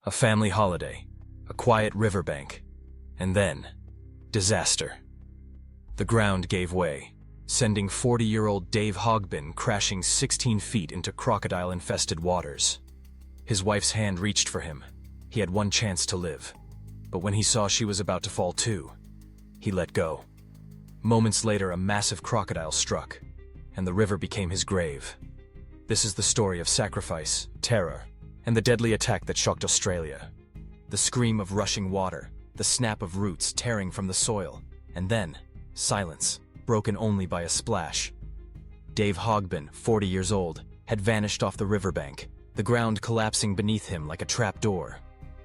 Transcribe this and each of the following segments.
A family holiday, a quiet riverbank, and then, disaster. The ground gave way, sending 40-year-old Dave Hogbin crashing 16 feet into crocodile-infested waters. His wife's hand reached for him. He had one chance to live. But when he saw she was about to fall too, he let go. Moments later, a massive crocodile struck, and the river became his grave. This is the story of sacrifice, terror, and the deadly attack that shocked Australia. The scream of rushing water, the snap of roots tearing from the soil, and then, silence, broken only by a splash. Dave Hogbin, 40 years old, had vanished off the riverbank, the ground collapsing beneath him like a trap door.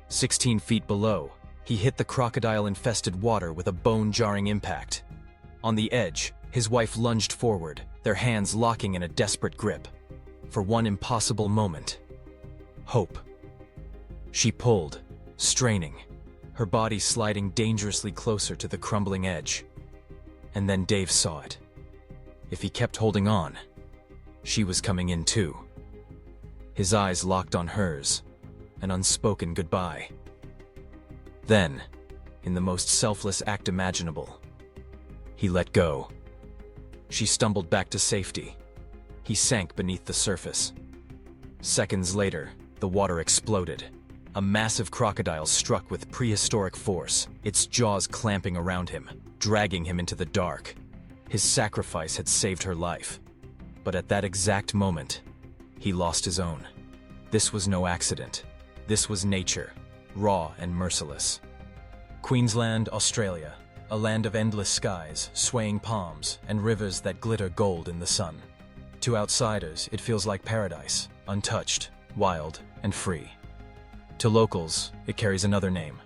16 feet below, he hit the crocodile-infested water with a bone-jarring impact. On the edge, his wife lunged forward, their hands locking in a desperate grip. For one impossible moment, hope. She pulled, straining, her body sliding dangerously closer to the crumbling edge. And then Dave saw it. If he kept holding on, she was coming in too. His eyes locked on hers, an unspoken goodbye. Then, in the most selfless act imaginable, he let go. She stumbled back to safety. He sank beneath the surface. Seconds later, the water exploded. A massive crocodile struck with prehistoric force, its jaws clamping around him, dragging him into the dark. His sacrifice had saved her life. But at that exact moment, he lost his own. This was no accident. This was nature, raw and merciless. Queensland, Australia, a land of endless skies, swaying palms, and rivers that glitter gold in the sun. To outsiders, it feels like paradise, untouched, wild, and free. To locals, it carries another name,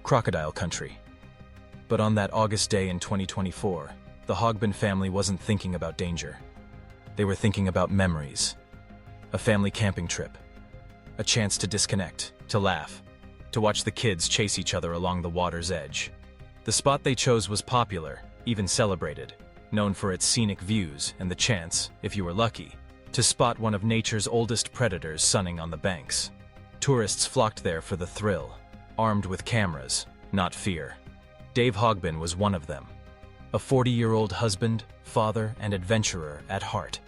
crocodile country. But on that August day in 2024, the Hogbin family wasn't thinking about danger. They were thinking about memories. A family camping trip. A chance to disconnect, to laugh, to watch the kids chase each other along the water's edge. The spot they chose was popular, even celebrated, known for its scenic views and the chance, if you were lucky, to spot one of nature's oldest predators sunning on the banks. Tourists flocked there for the thrill, armed with cameras, not fear. Dave Hogbin was one of them. A 40-year-old husband, father, and adventurer at heart.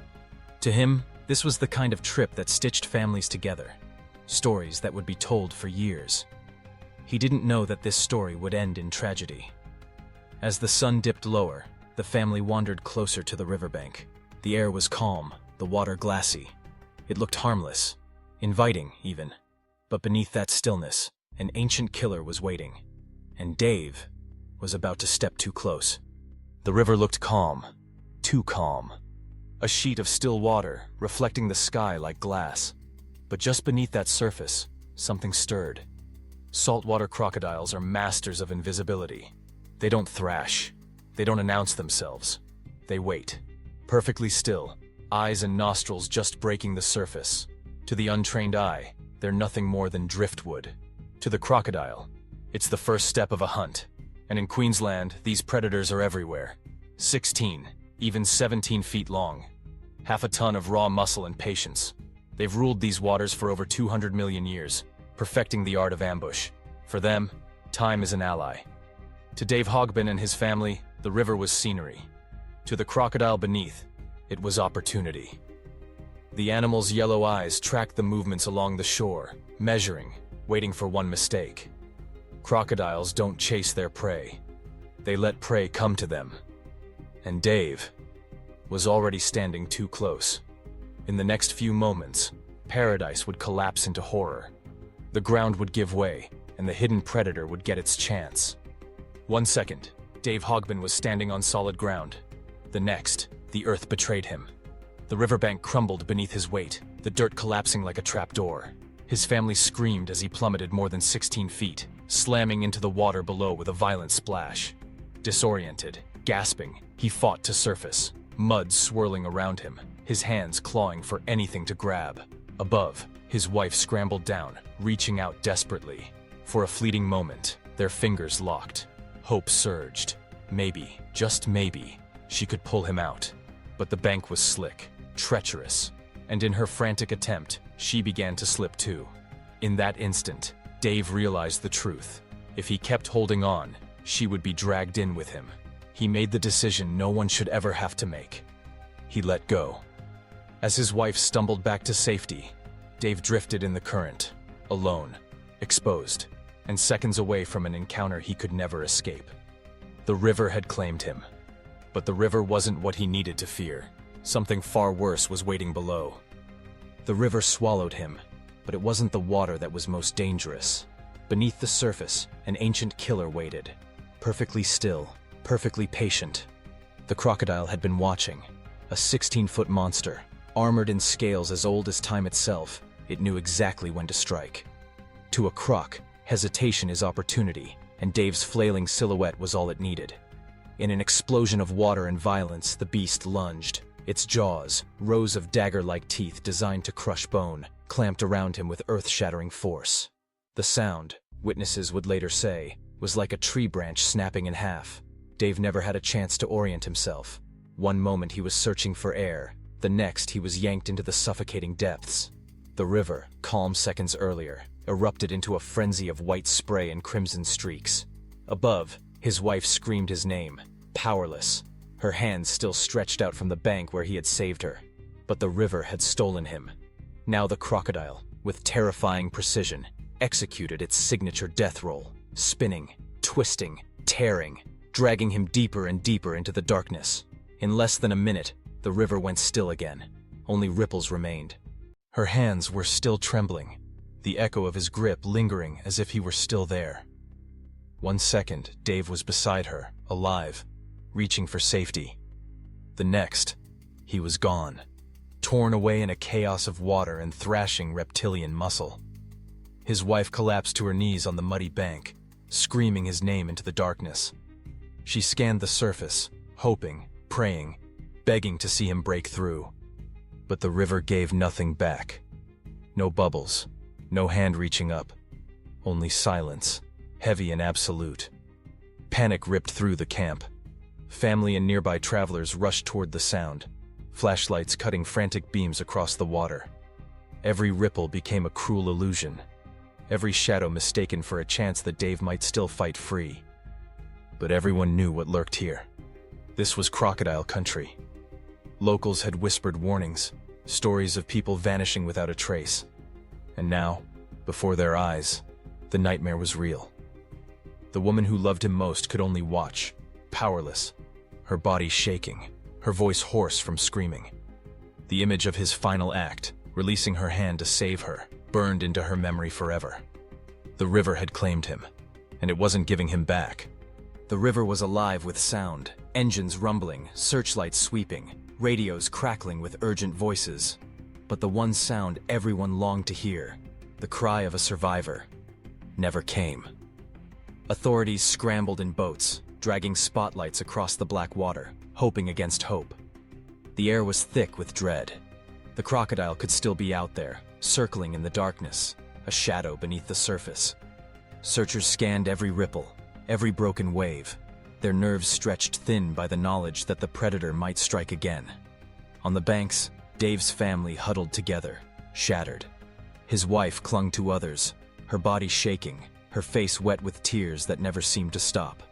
To him, this was the kind of trip that stitched families together. Stories that would be told for years. He didn't know that this story would end in tragedy. As the sun dipped lower, the family wandered closer to the riverbank. The air was calm, the water glassy. It looked harmless, inviting even. But beneath that stillness, an ancient killer was waiting. And Dave was about to step too close. The river looked calm, too calm. A sheet of still water, reflecting the sky like glass. But just beneath that surface, something stirred. Saltwater crocodiles are masters of invisibility. They don't thrash. They don't announce themselves. They wait, perfectly still, eyes and nostrils just breaking the surface. To the untrained eye, they're nothing more than driftwood. To the crocodile, it's the first step of a hunt. And in Queensland, these predators are everywhere. 16, even 17 feet long. Half a ton of raw muscle and patience. They've ruled these waters for over 200 million years, perfecting the art of ambush. For them, time is an ally. To Dave Hogbin and his family, the river was scenery. To the crocodile beneath, it was opportunity. The animal's yellow eyes tracked the movements along the shore, measuring, waiting for one mistake. Crocodiles don't chase their prey. They let prey come to them. And Dave was already standing too close. In the next few moments, paradise would collapse into horror. The ground would give way, and the hidden predator would get its chance. 1 second, Dave Hogbin was standing on solid ground. The next, the earth betrayed him. The riverbank crumbled beneath his weight, the dirt collapsing like a trapdoor. His family screamed as he plummeted more than 16 feet, slamming into the water below with a violent splash. Disoriented, gasping, he fought to surface, mud swirling around him, his hands clawing for anything to grab. Above, his wife scrambled down, reaching out desperately. For a fleeting moment, their fingers locked. Hope surged. Maybe, just maybe, she could pull him out. But the bank was slick, treacherous, and in her frantic attempt, she began to slip too. In that instant, Dave realized the truth. If he kept holding on, she would be dragged in with him. He made the decision no one should ever have to make. He let go. As his wife stumbled back to safety, Dave drifted in the current, alone, exposed, and seconds away from an encounter he could never escape. The river had claimed him. But the river wasn't what he needed to fear. Something far worse was waiting below. The river swallowed him, but it wasn't the water that was most dangerous. Beneath the surface, an ancient killer waited, perfectly still, perfectly patient. The crocodile had been watching, a 16-foot monster, armored in scales as old as time itself. It knew exactly when to strike. To a croc, hesitation is opportunity, and Dave's flailing silhouette was all it needed. In an explosion of water and violence, the beast lunged. Its jaws, rows of dagger-like teeth designed to crush bone, clamped around him with earth-shattering force. The sound, witnesses would later say, was like a tree branch snapping in half. Dave never had a chance to orient himself. One moment he was searching for air, the next he was yanked into the suffocating depths. The river, calm seconds earlier, erupted into a frenzy of white spray and crimson streaks. Above, his wife screamed his name, powerless, her hands still stretched out from the bank where he had saved her. But the river had stolen him. Now the crocodile, with terrifying precision, executed its signature death roll, spinning, twisting, tearing, dragging him deeper and deeper into the darkness. In less than a minute, the river went still again. Only ripples remained. Her hands were still trembling, the echo of his grip lingering as if he were still there. 1 second, Dave was beside her, alive, reaching for safety. The next, he was gone, torn away in a chaos of water and thrashing reptilian muscle. His wife collapsed to her knees on the muddy bank, screaming his name into the darkness. She scanned the surface, hoping, praying, begging to see him break through. But the river gave nothing back. No bubbles, no hand reaching up, only silence, heavy and absolute. Panic ripped through the camp. Family and nearby travelers rushed toward the sound, flashlights cutting frantic beams across the water. Every ripple became a cruel illusion, every shadow mistaken for a chance that Dave might still fight free. But everyone knew what lurked here. This was crocodile country. Locals had whispered warnings, stories of people vanishing without a trace. And now, before their eyes, the nightmare was real. The woman who loved him most could only watch, powerless, her body shaking, her voice hoarse from screaming. The image of his final act, releasing her hand to save her, burned into her memory forever. The river had claimed him, and it wasn't giving him back. The river was alive with sound, engines rumbling, searchlights sweeping, radios crackling with urgent voices. But the one sound everyone longed to hear, the cry of a survivor, never came. Authorities scrambled in boats, dragging spotlights across the black water, hoping against hope. The air was thick with dread. The crocodile could still be out there, circling in the darkness, a shadow beneath the surface. Searchers scanned every ripple, every broken wave, their nerves stretched thin by the knowledge that the predator might strike again. On the banks, Dave's family huddled together, shattered. His wife clung to others, her body shaking, her face wet with tears that never seemed to stop.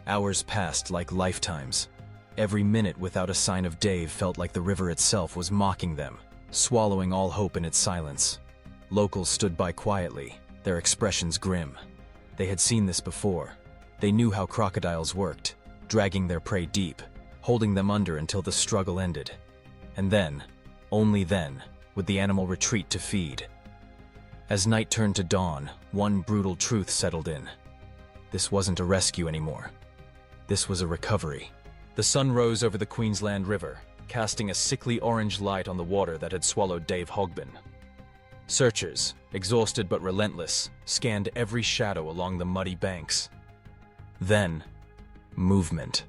Hours passed like lifetimes. Every minute without a sign of Dave felt like the river itself was mocking them, swallowing all hope in its silence. Locals stood by quietly, their expressions grim. They had seen this before. They knew how crocodiles worked, dragging their prey deep, holding them under until the struggle ended. And then, only then, would the animal retreat to feed. As night turned to dawn, one brutal truth settled in. This wasn't a rescue anymore. This was a recovery. The sun rose over the Queensland River, casting a sickly orange light on the water that had swallowed Dave Hogbin. Searchers, exhausted but relentless, scanned every shadow along the muddy banks. Then, movement.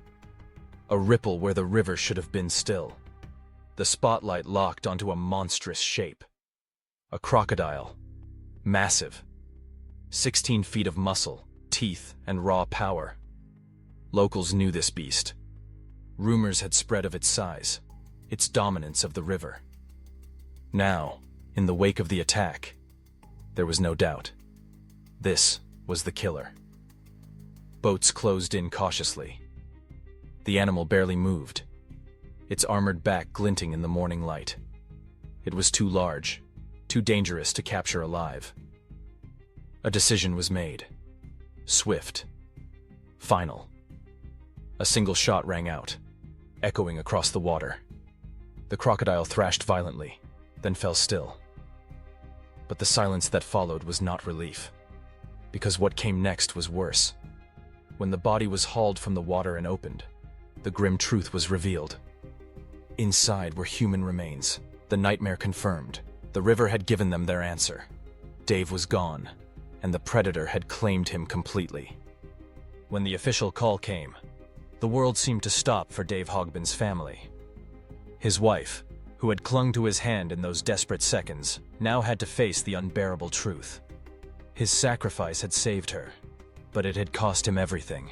A ripple where the river should have been still. The spotlight locked onto a monstrous shape. A crocodile. Massive. 16 feet of muscle, teeth, and raw power. Locals knew this beast. Rumors had spread of its size, its dominance of the river. Now, in the wake of the attack, there was no doubt. This was the killer. Boats closed in cautiously. The animal barely moved, its armored back glinting in the morning light. It was too large, too dangerous to capture alive. A decision was made. Swift. Final. A single shot rang out, echoing across the water. The crocodile thrashed violently, then fell still. But the silence that followed was not relief, because what came next was worse. When the body was hauled from the water and opened, the grim truth was revealed. Inside were human remains, the nightmare confirmed. The river had given them their answer. Dave was gone, and the predator had claimed him completely. When the official call came, the world seemed to stop for Dave Hogbin's family. His wife, who had clung to his hand in those desperate seconds, now had to face the unbearable truth. His sacrifice had saved her, but it had cost him everything.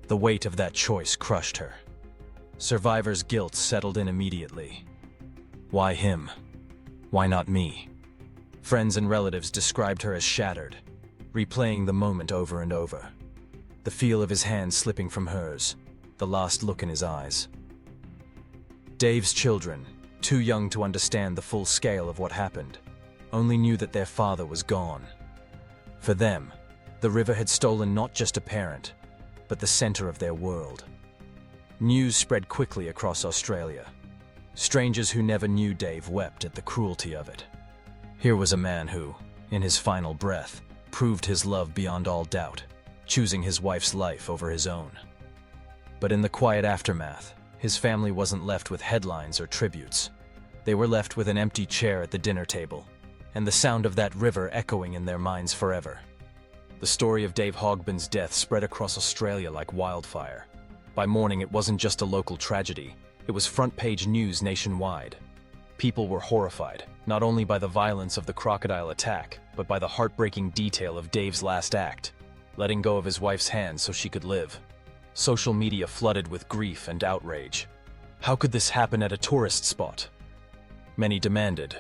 The weight of that choice crushed her. Survivor's guilt settled in immediately. Why him? Why not me? Friends and relatives described her as shattered, replaying the moment over and over. The feel of his hand slipping from hers, the last look in his eyes. Dave's children, too young to understand the full scale of what happened, only knew that their father was gone. For them, the river had stolen not just a parent, but the center of their world. News spread quickly across Australia. Strangers who never knew Dave wept at the cruelty of it. Here was a man who, in his final breath, proved his love beyond all doubt, choosing his wife's life over his own. But in the quiet aftermath, his family wasn't left with headlines or tributes. They were left with an empty chair at the dinner table, and the sound of that river echoing in their minds forever. The story of Dave Hogbin's death spread across Australia like wildfire. By morning, it wasn't just a local tragedy, it was front-page news nationwide. People were horrified, not only by the violence of the crocodile attack, but by the heartbreaking detail of Dave's last act, letting go of his wife's hand so she could live. Social media flooded with grief and outrage. How could this happen at a tourist spot? Many demanded.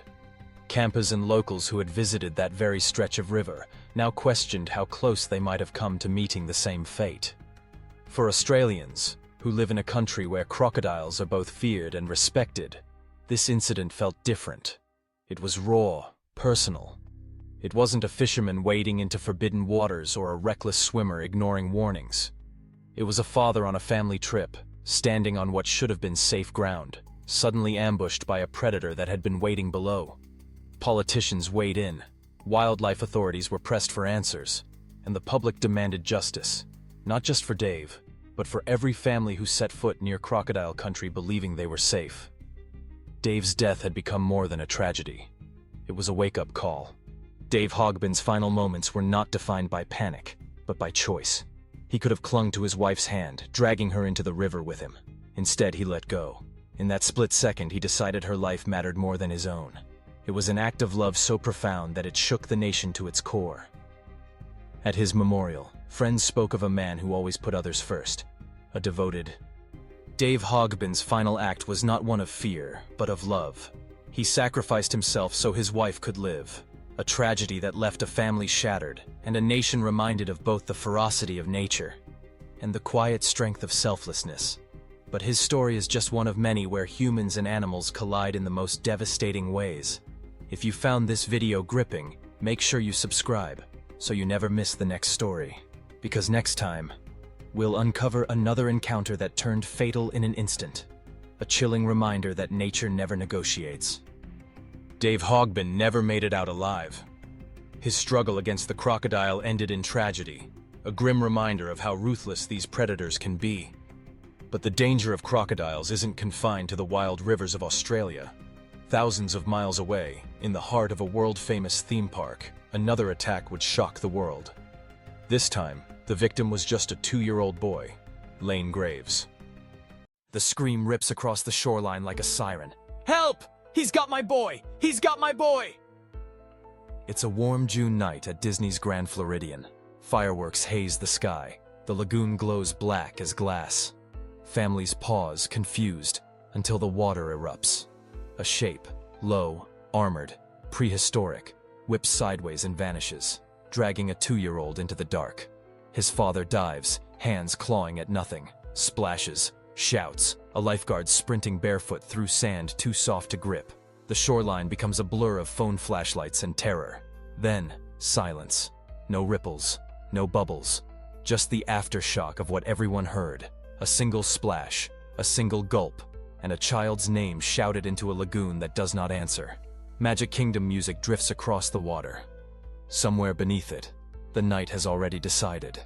Campers and locals who had visited that very stretch of river now questioned how close they might have come to meeting the same fate. For Australians, who live in a country where crocodiles are both feared and respected, this incident felt different. It was raw, personal. It wasn't a fisherman wading into forbidden waters or a reckless swimmer ignoring warnings. It was a father on a family trip, standing on what should have been safe ground, suddenly ambushed by a predator that had been waiting below. Politicians weighed in, wildlife authorities were pressed for answers, and the public demanded justice, not just for Dave, but for every family who set foot near crocodile country believing they were safe. Dave's death had become more than a tragedy. It was a wake-up call. Dave Hogbin's final moments were not defined by panic, but by choice. He could have clung to his wife's hand, dragging her into the river with him. Instead, he let go. In that split second, he decided her life mattered more than his own. It was an act of love so profound that it shook the nation to its core. At his memorial, friends spoke of a man who always put others first, a devoted. Dave Hogbin's final act was not one of fear, but of love. He sacrificed himself so his wife could live, a tragedy that left a family shattered, and a nation reminded of both the ferocity of nature and the quiet strength of selflessness. But his story is just one of many where humans and animals collide in the most devastating ways. If you found this video gripping, make sure you subscribe so you never miss the next story. Because next time, we'll uncover another encounter that turned fatal in an instant. A chilling reminder that nature never negotiates. Dave Hogbin never made it out alive. His struggle against the crocodile ended in tragedy, a grim reminder of how ruthless these predators can be. But the danger of crocodiles isn't confined to the wild rivers of Australia. Thousands of miles away, in the heart of a world-famous theme park, another attack would shock the world. This time, the victim was just a 2-year-old boy, Lane Graves. The scream rips across the shoreline like a siren. "Help! He's got my boy! He's got my boy!" It's a warm June night at Disney's Grand Floridian. Fireworks haze the sky. The lagoon glows black as glass. Families pause, confused, until the water erupts. A shape, low, armored, prehistoric, whips sideways and vanishes. dragging a 2-year-old into the dark. His father dives, hands clawing at nothing, splashes, shouts, a lifeguard sprinting barefoot through sand too soft to grip. The shoreline becomes a blur of phone flashlights and terror. Then, silence. No ripples, no bubbles. Just the aftershock of what everyone heard. A single splash, a single gulp, and a child's name shouted into a lagoon that does not answer. Magic Kingdom music drifts across the water. Somewhere beneath it, the night has already decided.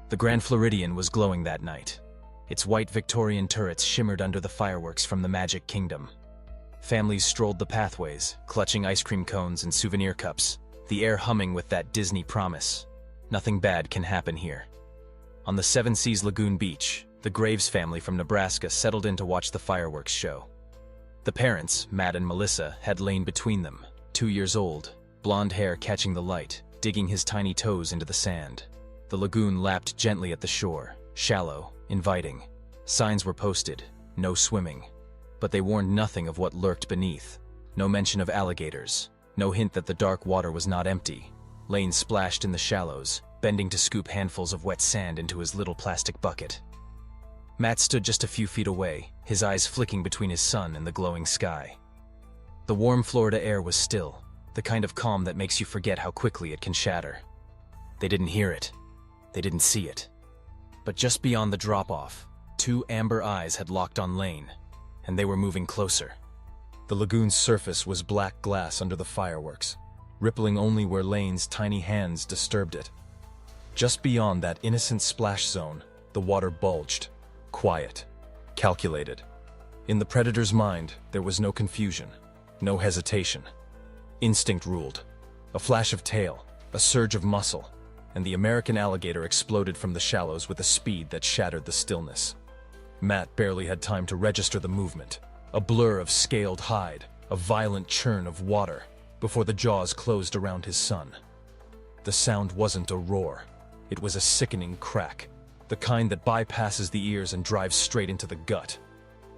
The Grand Floridian was glowing that night. Its white Victorian turrets shimmered under the fireworks from the Magic Kingdom. Families strolled the pathways, clutching ice cream cones and souvenir cups, the air humming with that Disney promise. Nothing bad can happen here. On the Seven Seas Lagoon Beach, the Graves family from Nebraska settled in to watch the fireworks show. The parents, Matt and Melissa, had lain between them, 2 years old, blonde hair catching the light, digging his tiny toes into the sand. The lagoon lapped gently at the shore, shallow, inviting. Signs were posted, no swimming. But they warned nothing of what lurked beneath. No mention of alligators, no hint that the dark water was not empty. Lane splashed in the shallows, bending to scoop handfuls of wet sand into his little plastic bucket. Matt stood just a few feet away, his eyes flicking between his son and the glowing sky. The warm Florida air was still, the kind of calm that makes you forget how quickly it can shatter. They didn't hear it. They didn't see it. But just beyond the drop-off, 2 amber eyes had locked on Lane, and they were moving closer. The lagoon's surface was black glass under the fireworks, rippling only where Lane's tiny hands disturbed it. Just beyond that innocent splash zone, the water bulged, quiet, calculated. In the predator's mind, there was no confusion, no hesitation. Instinct ruled. A flash of tail, a surge of muscle, and the American alligator exploded from the shallows with a speed that shattered the stillness. Matt barely had time to register the movement. A blur of scaled hide, a violent churn of water, before the jaws closed around his son. The sound wasn't a roar. It was a sickening crack, the kind that bypasses the ears and drives straight into the gut.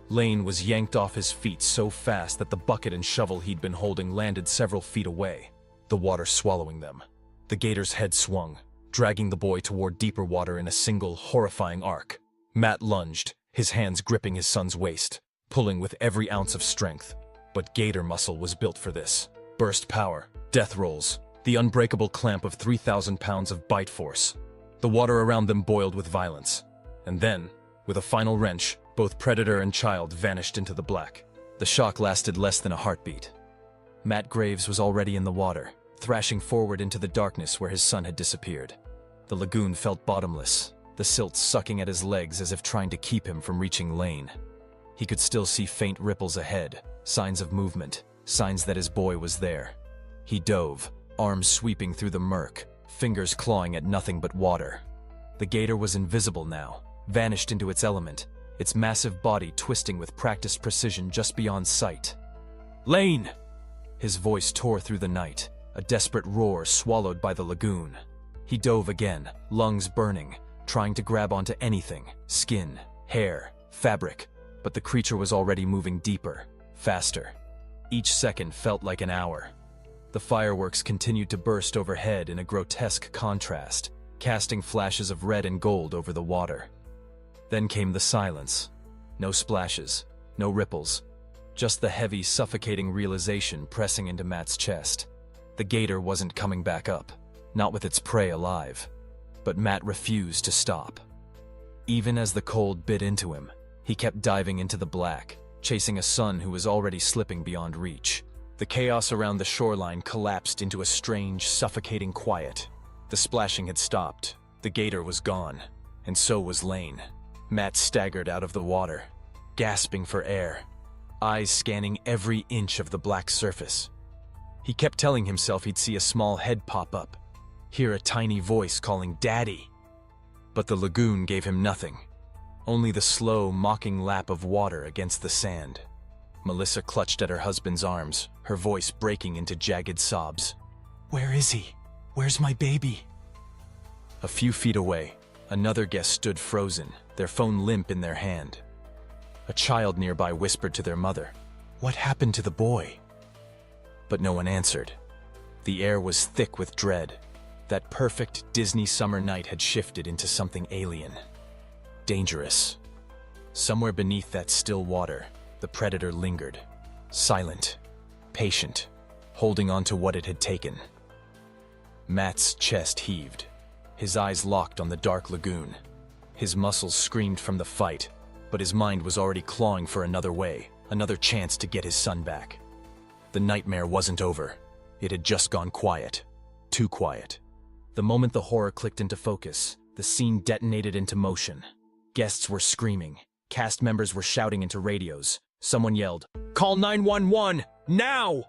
Lane was yanked off his feet so fast that the bucket and shovel he'd been holding landed several feet away, the water swallowing them. The gator's head swung, dragging the boy toward deeper water in a single, horrifying arc. Matt lunged, his hands gripping his son's waist, pulling with every ounce of strength. But gator muscle was built for this. Burst power, death rolls, the unbreakable clamp of 3,000 pounds of bite force. The water around them boiled with violence. And then, with a final wrench, both predator and child vanished into the black. The shock lasted less than a heartbeat. Matt Graves was already in the water, thrashing forward into the darkness where his son had disappeared. The lagoon felt bottomless, the silt sucking at his legs as if trying to keep him from reaching Lane. He could still see faint ripples ahead, signs of movement, signs that his boy was there. He dove, arms sweeping through the murk, fingers clawing at nothing but water. The gator was invisible now, vanished into its element, its massive body twisting with practiced precision just beyond sight. "Lane!" His voice tore through the night, a desperate roar swallowed by the lagoon. He dove again, lungs burning, trying to grab onto anything, skin, hair, fabric, but the creature was already moving deeper, faster. Each second felt like an hour. The fireworks continued to burst overhead in a grotesque contrast, casting flashes of red and gold over the water. Then came the silence. No splashes, no ripples, just the heavy, suffocating realization pressing into Matt's chest. The gator wasn't coming back up, not with its prey alive. But Matt refused to stop. Even as the cold bit into him, he kept diving into the black, chasing a son who was already slipping beyond reach. The chaos around the shoreline collapsed into a strange, suffocating quiet. The splashing had stopped, the gator was gone, and so was Lane. Matt staggered out of the water, gasping for air, eyes scanning every inch of the black surface. He kept telling himself he'd see a small head pop up, hear a tiny voice calling "Daddy." But the lagoon gave him nothing, only the slow, mocking lap of water against the sand. Melissa clutched at her husband's arms, her voice breaking into jagged sobs. "Where is he? Where's my baby?" A few feet away, another guest stood frozen, their phone limp in their hand. A child nearby whispered to their mother, "What happened to the boy?" But no one answered. The air was thick with dread. That perfect Disney summer night had shifted into something alien. Dangerous. Somewhere beneath that still water, the predator lingered. Silent. Patient. Holding on to what it had taken. Matt's chest heaved. His eyes locked on the dark lagoon. His muscles screamed from the fight, but his mind was already clawing for another way, another chance to get his son back. The nightmare wasn't over. It had just gone quiet. Too quiet. The moment the horror clicked into focus, the scene detonated into motion. Guests were screaming. Cast members were shouting into radios. Someone yelled, "Call 911, now!"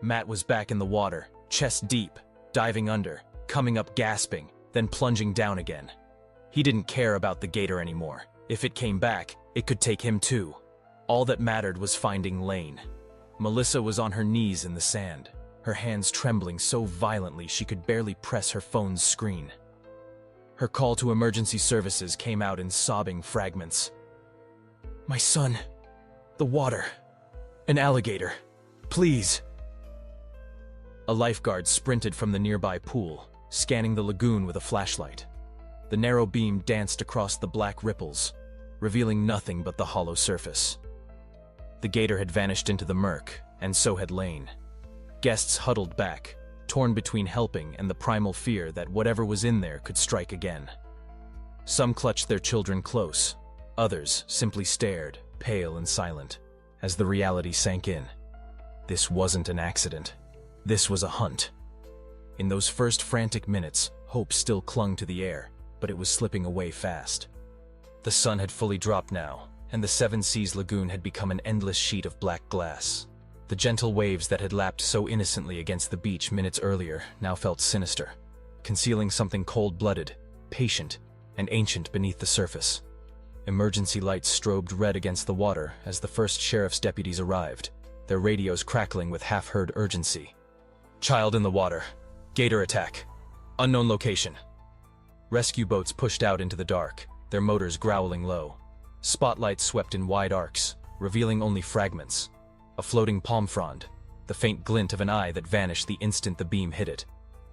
Matt was back in the water, chest deep, diving under, coming up gasping, then plunging down again. He didn't care about the gator anymore. If it came back, it could take him too. All that mattered was finding Lane. Melissa was on her knees in the sand, her hands trembling so violently she could barely press her phone's screen. Her call to emergency services came out in sobbing fragments. "My son. The water. An alligator. Please." A lifeguard sprinted from the nearby pool, scanning the lagoon with a flashlight. The narrow beam danced across the black ripples, revealing nothing but the hollow surface. The gator had vanished into the murk, and so had Lane. Guests huddled back, torn between helping and the primal fear that whatever was in there could strike again. Some clutched their children close, others simply stared, pale and silent, as the reality sank in. This wasn't an accident. This was a hunt. In those first frantic minutes, hope still clung to the air, but it was slipping away fast. The sun had fully dropped now, and the Seven Seas Lagoon had become an endless sheet of black glass. The gentle waves that had lapped so innocently against the beach minutes earlier now felt sinister, concealing something cold-blooded, patient, and ancient beneath the surface. Emergency lights strobed red against the water as the first sheriff's deputies arrived, their radios crackling with half-heard urgency. "Child in the water. Gator attack. Unknown location." Rescue boats pushed out into the dark, their motors growling low. Spotlights swept in wide arcs, revealing only fragments. A floating palm frond, the faint glint of an eye that vanished the instant the beam hit it.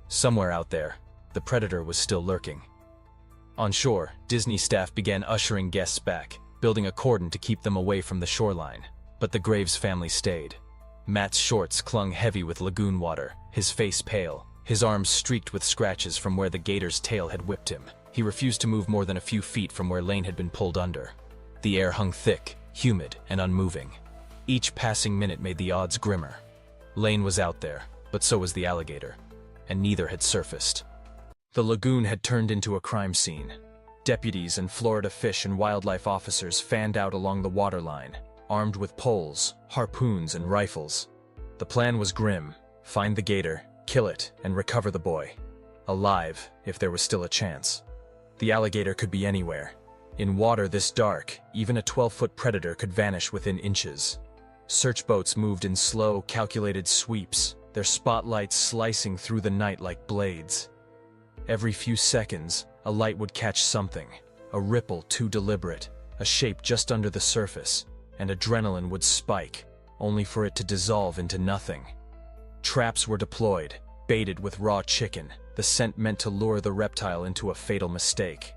Somewhere out there, the predator was still lurking. On shore, Disney staff began ushering guests back, building a cordon to keep them away from the shoreline. But the Graves family stayed. Matt's shorts clung heavy with lagoon water, his face pale, his arms streaked with scratches from where the gator's tail had whipped him. He refused to move more than a few feet from where Lane had been pulled under. The air hung thick, humid, and unmoving. Each passing minute made the odds grimmer. Lane was out there, but so was the alligator, and neither had surfaced. The lagoon had turned into a crime scene. Deputies and Florida fish and wildlife officers fanned out along the waterline, armed with poles, harpoons, and rifles. The plan was grim: find the gator, kill it, and recover the boy. Alive, if there was still a chance. The alligator could be anywhere. In water this dark, even a 12-foot predator could vanish within inches. Search boats moved in slow, calculated sweeps, their spotlights slicing through the night like blades. Every few seconds, a light would catch something, a ripple too deliberate, a shape just under the surface, and adrenaline would spike, only for it to dissolve into nothing. Traps were deployed, baited with raw chicken, the scent meant to lure the reptile into a fatal mistake.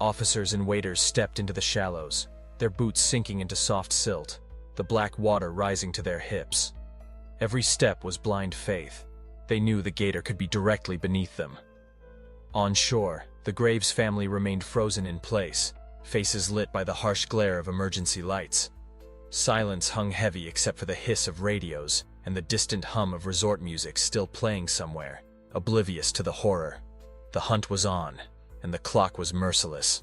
Officers and waiters stepped into the shallows, their boots sinking into soft silt, the black water rising to their hips. Every step was blind faith. They knew the gator could be directly beneath them. On shore, the Graves family remained frozen in place, faces lit by the harsh glare of emergency lights. Silence hung heavy except for the hiss of radios and the distant hum of resort music still playing somewhere, oblivious to the horror. The hunt was on, and the clock was merciless.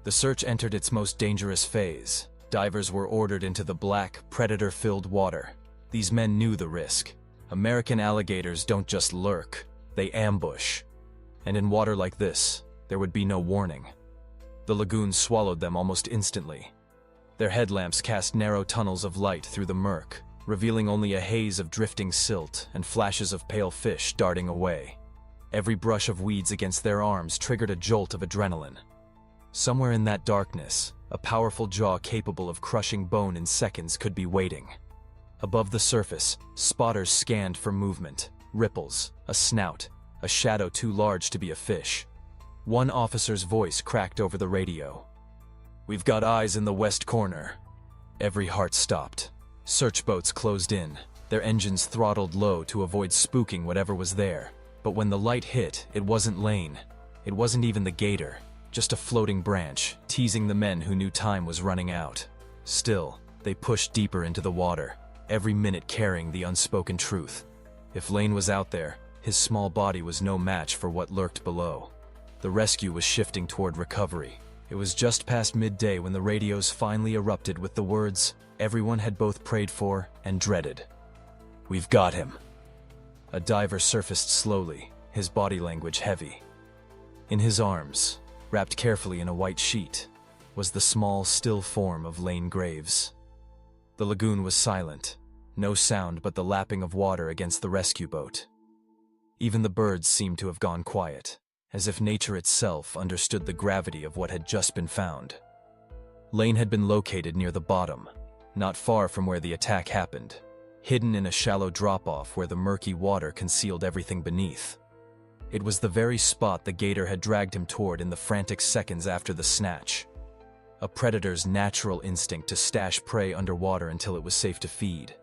The search entered its most dangerous phase. Divers were ordered into the black, predator-filled water. These men knew the risk. American alligators don't just lurk, they ambush. And in water like this, there would be no warning. The lagoon swallowed them almost instantly. Their headlamps cast narrow tunnels of light through the murk, revealing only a haze of drifting silt and flashes of pale fish darting away. Every brush of weeds against their arms triggered a jolt of adrenaline. Somewhere in that darkness, a powerful jaw capable of crushing bone in seconds could be waiting. Above the surface, spotters scanned for movement, ripples, a snout, a shadow too large to be a fish. One officer's voice cracked over the radio. "We've got eyes in the west corner." Every heart stopped. Search boats closed in, their engines throttled low to avoid spooking whatever was there. But when the light hit, it wasn't Lane. It wasn't even the gator, just a floating branch, teasing the men who knew time was running out. Still, they pushed deeper into the water, every minute carrying the unspoken truth. If Lane was out there, his small body was no match for what lurked below. The rescue was shifting toward recovery. It was just past midday when the radios finally erupted with the words everyone had both prayed for and dreaded. "We've got him." A diver surfaced slowly, his body language heavy. In his arms, wrapped carefully in a white sheet, was the small, still form of Lane Graves. The lagoon was silent, no sound but the lapping of water against the rescue boat. Even the birds seemed to have gone quiet, as if nature itself understood the gravity of what had just been found. Lane had been located near the bottom, not far from where the attack happened, hidden in a shallow drop-off where the murky water concealed everything beneath. It was the very spot the gator had dragged him toward in the frantic seconds after the snatch. A predator's natural instinct to stash prey underwater until it was safe to feed.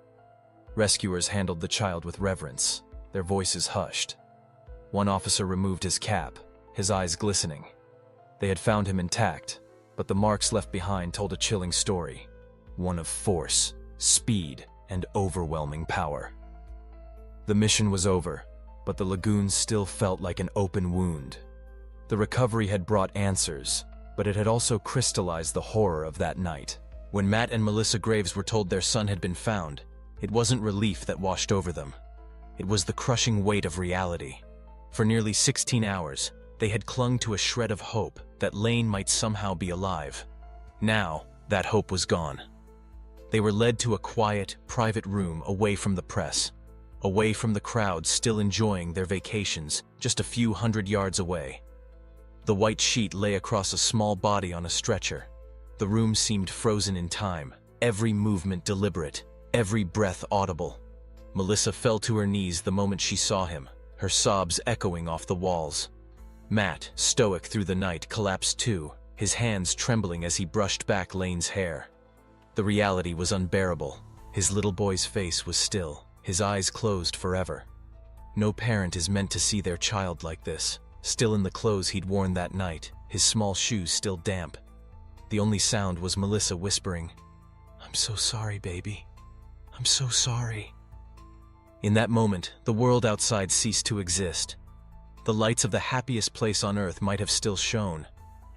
Rescuers handled the child with reverence, their voices hushed. One officer removed his cap, his eyes glistening. They had found him intact, but the marks left behind told a chilling story, one of force, speed, and overwhelming power. The mission was over, but the lagoon still felt like an open wound. The recovery had brought answers, but it had also crystallized the horror of that night. When Matt and Melissa Graves were told their son had been found, it wasn't relief that washed over them. It was the crushing weight of reality. For nearly 16 hours, they had clung to a shred of hope that Lane might somehow be alive. Now, that hope was gone. They were led to a quiet, private room away from the press, away from the crowd still enjoying their vacations just a few hundred yards away. The white sheet lay across a small body on a stretcher. The room seemed frozen in time, every movement deliberate, every breath audible. Melissa fell to her knees the moment she saw him, her sobs echoing off the walls. Matt, stoic through the night, collapsed too, his hands trembling as he brushed back Lane's hair. The reality was unbearable. His little boy's face was still, his eyes closed forever. No parent is meant to see their child like this, still in the clothes he'd worn that night, his small shoes still damp. The only sound was Melissa whispering, "I'm so sorry, baby. I'm so sorry." In that moment, the world outside ceased to exist. The lights of the happiest place on earth might have still shone,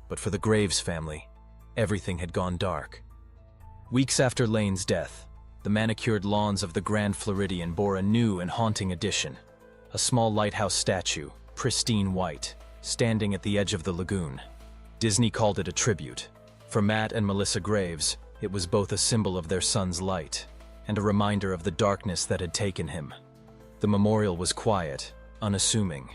but for the Graves family, everything had gone dark. Weeks after Lane's death, the manicured lawns of the Grand Floridian bore a new and haunting addition. A small lighthouse statue, pristine white, standing at the edge of the lagoon. Disney called it a tribute. For Matt and Melissa Graves, it was both a symbol of their son's light and a reminder of the darkness that had taken him. The memorial was quiet, unassuming.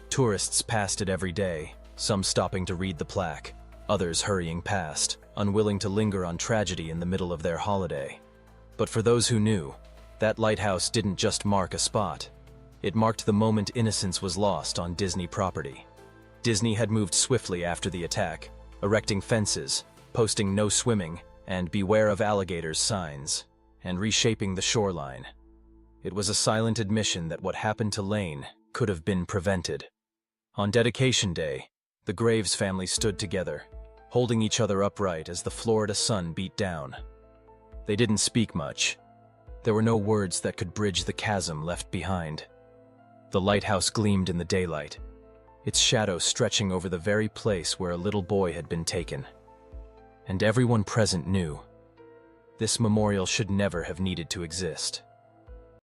Tourists passed it every day, some stopping to read the plaque, others hurrying past, unwilling to linger on tragedy in the middle of their holiday. But for those who knew, that lighthouse didn't just mark a spot. It marked the moment innocence was lost on Disney property. Disney had moved swiftly after the attack, erecting fences, posting "no swimming" and "beware of alligators" signs, and reshaping the shoreline. It was a silent admission that what happened to Lane could have been prevented. On dedication day, the Graves family stood together, holding each other upright as the Florida sun beat down. They didn't speak much. There were no words that could bridge the chasm left behind. The lighthouse gleamed in the daylight, its shadow stretching over the very place where a little boy had been taken. And everyone present knew this memorial should never have needed to exist.